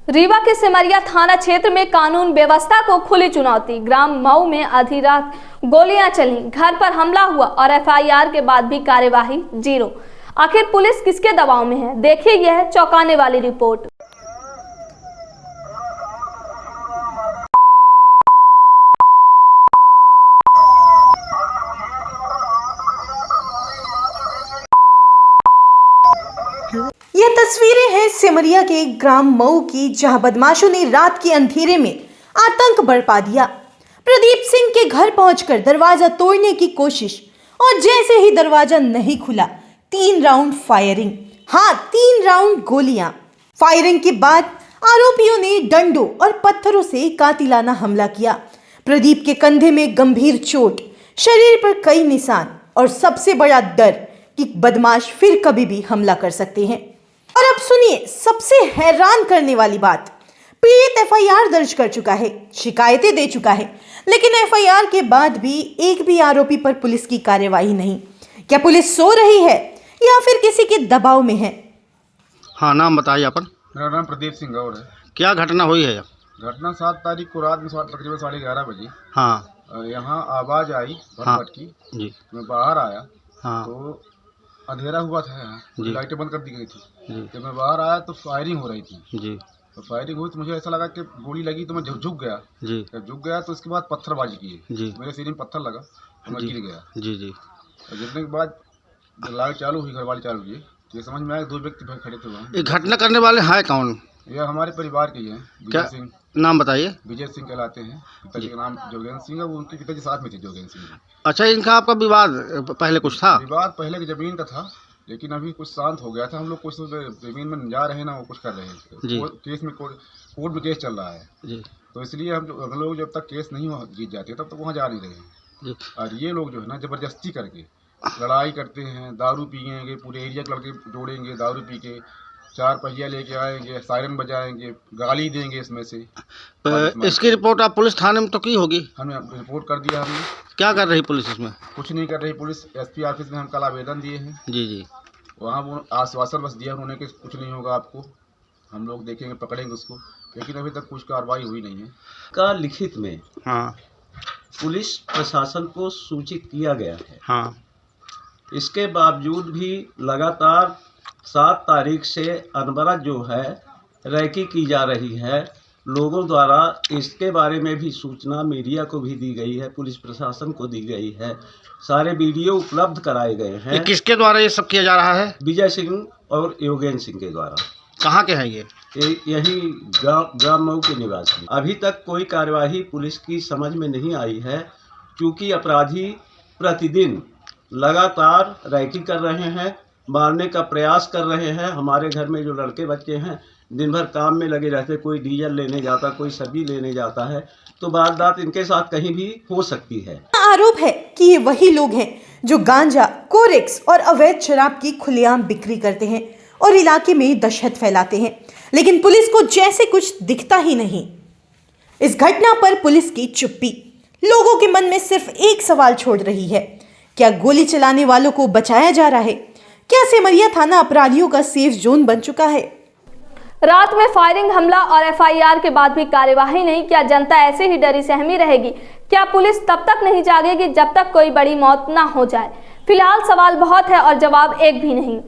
रीवा के सिमरिया थाना क्षेत्र में कानून व्यवस्था को खुली चुनौती। ग्राम मऊ में आधी रात गोलियां चली, घर पर हमला हुआ और एफआईआर के बाद भी कार्यवाही जीरो। आखिर पुलिस किसके दबाव में है? देखिए यह चौंकाने वाली रिपोर्ट। ये तस्वीरें हैं सिमरिया के ग्राम मऊ की, जहां बदमाशों ने रात के अंधेरे में आतंक बरपा दिया। प्रदीप सिंह के घर पहुंचकर दरवाजा तोड़ने की कोशिश और जैसे ही दरवाजा नहीं खुला 3 राउंड फायरिंग। हाँ, 3 राउंड गोलियां। फायरिंग के बाद आरोपियों ने डंडों और पत्थरों से कातिलाना हमला किया। प्रदीप के कंधे में गंभीर चोट, शरीर पर कई निशान और सबसे बड़ा डर कि बदमाश फिर कभी भी हमला कर सकते हैं। और अब सुनिए सबसे हैरान करने वाली बात, पीड़ित एफआईआर दर्ज कर चुका है, शिकायतें दे चुका है, लेकिन एफआईआर के बाद भी एक भी आरोपी पर पुलिस की कार्यवाही नहीं। क्या पुलिस सो रही है या फिर किसी के दबाव में है? हाँ, नाम बताइए अपन। मेरा नाम प्रदीप सिंह गौड़ है। क्या घटना हुई है? घटना 7 तारीख को रात में तकरीबन 11:30 बजे हाँ। यहाँ आवाज़ आई भटभट की जी। मैं बाहर आया। हाँ। तो अंधेरा हुआ था, जी। लाइटें बंद कर दी गई थी। जी। जब मैं बाहर आया तो फायरिंग हो रही थी। जी। तो फायरिंग हुई तो मुझे ऐसा लगा कि गोली लगी तो मैं झुक गया। जी। जब झुक गया तो उसके बाद पत्थरबाजी की। जी। मेरे सिर में पत्थर लगा तो मैं गिर गया। जी। जी। और गिरने के बाद जब लाइट चालू हुई, घर वाली चालू हुई, तो ये समझ में आया 2 व्यक्ति खड़े थे वहाँ। ये घटना करने वाले हैं कौन? यह हमारे परिवार के ही हैं। क्या विजय सिंह, नाम बताइए। विजय सिंह कहलाते हैं। पिताजी का नाम जोगेंद्र सिंह है। वो उनके पिताजी साथ में थे, जोगेंद्र सिंह। अच्छा, इनका आपका विवाद पहले कुछ था? विवाद पहले की जमीन का था, लेकिन अभी कुछ शांत हो गया था। हम लोग कुछ जमीन में जा रहे हैं ना, वो कुछ कर रहे हैं। केस में कोर्ट में केस चल रहा है जी। तो इसलिए हम लोग जब तक केस नहीं जीत जाते तब तक वहाँ जा नहीं रहे हैं जी। और ये लोग जो है ना ज़बरदस्ती करके लड़ाई करते हैं। दारू पिएंगे, पूरे एरिया के लड़के जोड़ेंगे, दारू पी के 4 पहिया लेके आएंगे, सायरन बजाएंगे, गाली देंगे इसमें से। इसकी रिपोर्ट आप पुलिस थाने में तो की होगी? हमने रिपोर्ट कर दिया। हमने क्या कर रही पुलिस इसमें? कुछ नहीं कर रही पुलिस। एसपी ऑफिस में हम कल आवेदन दिए हैं। जी। जी। वहाँ वो आश्वासन बस दिया उन्होंने कि कुछ नहीं होगा आपको, हम लोग देखेंगे, पकड़ेंगे उसको, लेकिन अभी तक कुछ कार्रवाई हुई नहीं है। का लिखित में हाँ। पुलिस प्रशासन को सूचित किया गया है। हाँ। इसके बावजूद भी लगातार 7 तारीख से अनवरत जो है रैकी की जा रही है। लोगों द्वारा इसके बारे में भी सूचना मीडिया को भी दी गई है, पुलिस प्रशासन को दी गई है। सारे वीडियो उपलब्ध कराए गए हैं। ये किसके द्वारा ये सब किया जा रहा है? विजय सिंह और योगेंद्र सिंह के द्वारा। कहाँ के हैं ये? यही ग्राम मऊ के निवासी। अभी तक कोई कार्यवाही पुलिस की समझ में नहीं आई है, क्योंकि अपराधी प्रतिदिन लगातार रैकी कर रहे हैं, मारने का प्रयास कर रहे हैं। हमारे घर में जो लड़के बच्चे हैं दिन भर काम में लगे रहते, कोई डीजल लेने जाता, कोई सब्जी लेने जाता है, तो वारदात इनके साथ कहीं भी हो सकती है। आरोप है कि ये वही लोग हैं जो गांजा, कोरेक्स और अवैध शराब की खुलेआम बिक्री करते हैं और इलाके में दहशत फैलाते हैं, लेकिन पुलिस को जैसे कुछ दिखता ही नहीं। इस घटना पर पुलिस की चुप्पी लोगों के मन में सिर्फ एक सवाल छोड़ रही है, क्या गोली चलाने वालों को बचाया जा रहा है? क्या सिमरिया थाना अपराधियों का सेफ जोन बन चुका है? रात में फायरिंग, हमला और एफआईआर के बाद भी कार्यवाही नहीं। क्या जनता ऐसे ही डरी सहमी रहेगी? क्या पुलिस तब तक नहीं जागेगी जब तक कोई बड़ी मौत ना हो जाए? फिलहाल सवाल बहुत है और जवाब एक भी नहीं।